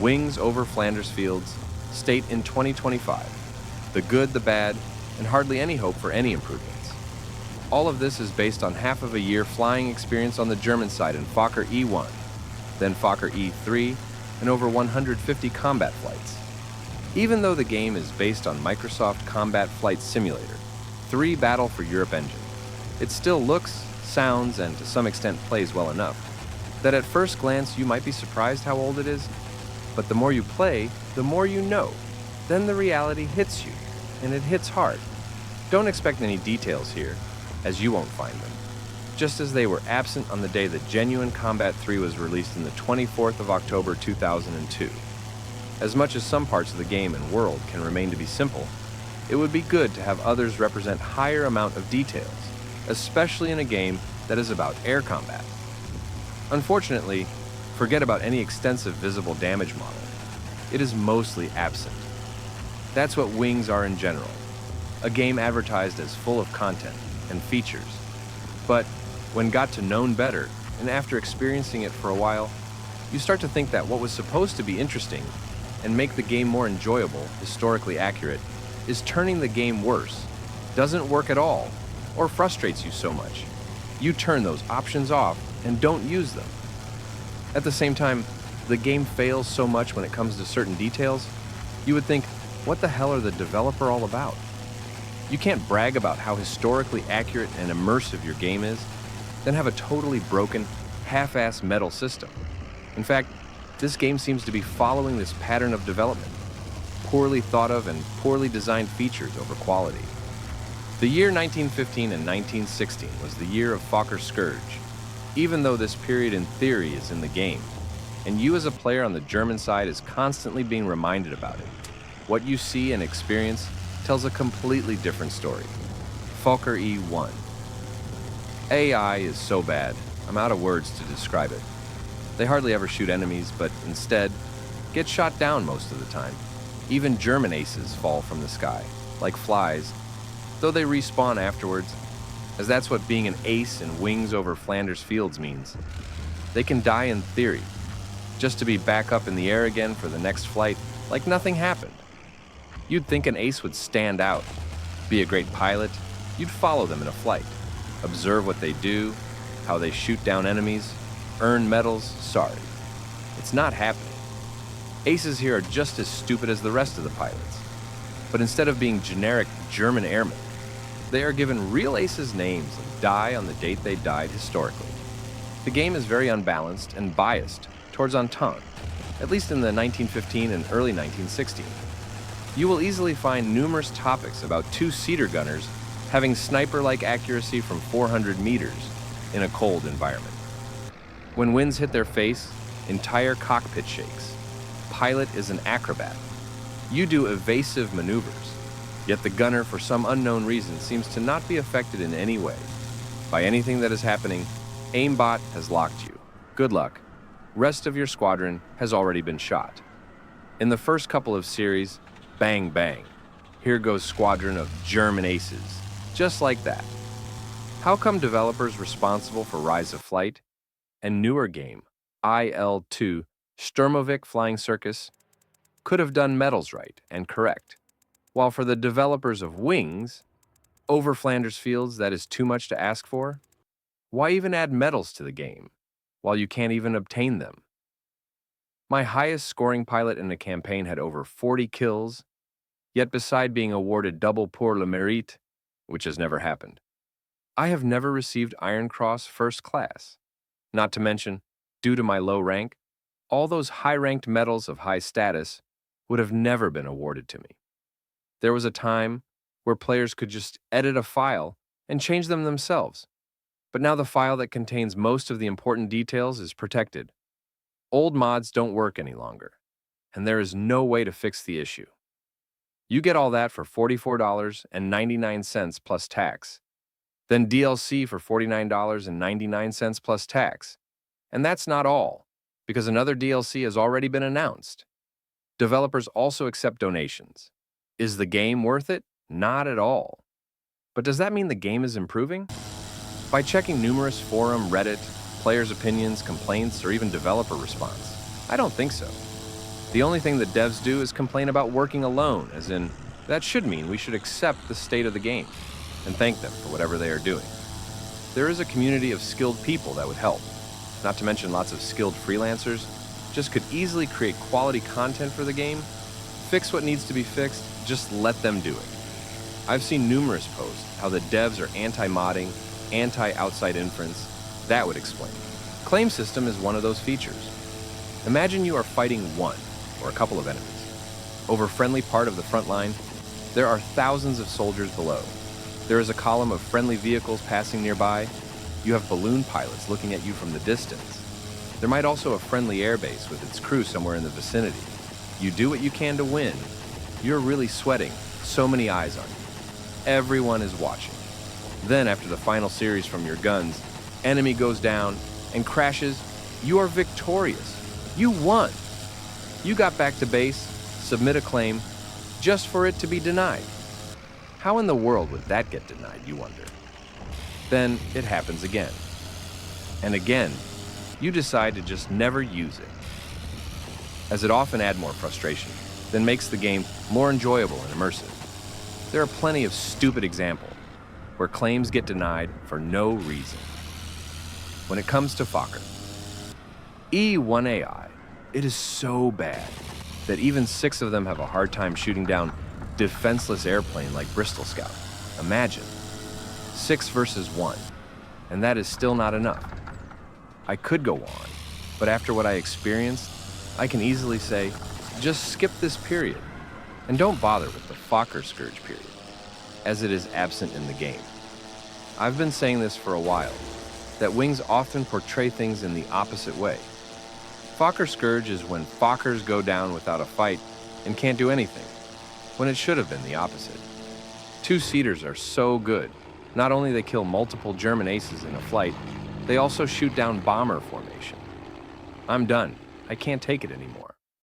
Wings over Flanders Fields state in 2025, the good, the bad, and hardly any hope for any improvements. All of this is based on half of a year flying experience on the German side in Fokker E1, then Fokker E3, and over 150 combat flights. Even though the game is based on Microsoft Combat Flight Simulator 3 Battle for Europe engine, it still looks, sounds, and to some extent plays well enough that at first glance you might be surprised how old it is. But the more you play, the more you know. Then the reality hits you, and it hits hard. Don't expect any details here, as you won't find them. Just as they were absent on the day that Genuine Combat 3 was released in the 24th of October 2002. As much as some parts of the game and world can remain to be simple, it would be good to have others represent higher amount of details, especially in a game that is about air combat. Unfortunately, forget about any extensive visible damage model. It is mostly absent. That's what Wings are in general, a game advertised as full of content and features. But when got to know better, and after experiencing it for a while, you start to think that what was supposed to be interesting and make the game more enjoyable, historically accurate, is turning the game worse, doesn't work at all, or frustrates you so much. You turn those options off and don't use them. At the same time, the game fails so much when it comes to certain details, you would think, what the hell are the developer all about? You can't brag about how historically accurate and immersive your game is, then have a totally broken, half-assed metal system. In fact, this game seems to be following this pattern of development. Poorly thought of and poorly designed features over quality. The year 1915 and 1916 was the year of Fokker Scourge, even though this period in theory is in the game, and you as a player on the German side is constantly being reminded about it. What you see and experience tells a completely different story. Fokker E1. AI is so bad, I'm out of words to describe it. They hardly ever shoot enemies, but instead, get shot down most of the time. Even German aces fall from the sky, like flies, though they respawn afterwards, as that's what being an ace in Wings over Flanders Fields means. They can die in theory, just to be back up in the air again for the next flight, like nothing happened. You'd think an ace would stand out, be a great pilot, you'd follow them in a flight, observe what they do, how they shoot down enemies, earn medals. Sorry, it's not happening. Aces here are just as stupid as the rest of the pilots, but instead of being generic German airmen, they are given real aces names and die on the date they died historically. The game is very unbalanced and biased towards Entente, at least in the 1915 and early 1916. You will easily find numerous topics about two-seater gunners having sniper-like accuracy from 400 meters in a cold environment. When winds hit their face, entire cockpit shakes. Pilot is an acrobat. You do evasive maneuvers, yet the gunner, for some unknown reason, seems to not be affected in any way by anything that is happening. Aimbot has locked you. Good luck. Rest of your squadron has already been shot. In the first couple of series, bang bang, here goes squadron of German aces, just like that. How come developers responsible for Rise of Flight and newer game, IL-2, Sturmovik Flying Circus, could have done medals right and correct, while for the developers of Wings, Over Flanders Fields, that is too much to ask for? Why even add medals to the game, while you can't even obtain them? My highest scoring pilot in the campaign had over 40 kills, yet beside being awarded double pour le mérite, which has never happened, I have never received Iron Cross First Class. Not to mention, due to my low rank, all those high-ranked medals of high status would have never been awarded to me. There was a time where players could just edit a file and change them themselves, but now the file that contains most of the important details is protected. Old mods don't work any longer, and there is no way to fix the issue. You get all that for $44.99 plus tax, then DLC for $49.99 plus tax. And that's not all, because another DLC has already been announced. Developers also accept donations. Is the game worth it? Not at all. But does that mean the game is improving? By checking numerous forum, Reddit, players' opinions, complaints, or even developer response, I don't think so. The only thing that devs do is complain about working alone, as in, that should mean we should accept the state of the game and thank them for whatever they are doing. There is a community of skilled people that would help, not to mention lots of skilled freelancers, just could easily create quality content for the game, fix what needs to be fixed, just let them do it. I've seen numerous posts how the devs are anti-modding, anti-outside inference. That would explain. Claim system is one of those features. Imagine you are fighting one or a couple of enemies. Over friendly part of the front line, there are thousands of soldiers below. There is a column of friendly vehicles passing nearby. You have balloon pilots looking at you from the distance. There might also a friendly airbase with its crew somewhere in the vicinity. You do what you can to win. You're really sweating, so many eyes on you. Everyone is watching. Then after the final series from your guns, enemy goes down and crashes. You are victorious. You won. You got back to base, submit a claim, just for it to be denied. How in the world would that get denied, you wonder? Then it happens again. And again, you decide to just never use it, as it often adds more frustration than makes the game more enjoyable and immersive. There are plenty of stupid examples where claims get denied for no reason. When it comes to Fokker, E1AI, it is so bad that even 6 of them have a hard time shooting down defenseless airplane like Bristol Scout. Imagine, 6 versus 1, and that is still not enough. I could go on, but after what I experienced, I can easily say, just skip this period, and don't bother with the Fokker Scourge period, as it is absent in the game. I've been saying this for a while, that wings often portray things in the opposite way. Fokker Scourge is when Fokkers go down without a fight and can't do anything, when it should have been the opposite. 2-seaters are so good. Not only they kill multiple German aces in a flight, they also shoot down bomber formation. I'm done. I can't take it anymore.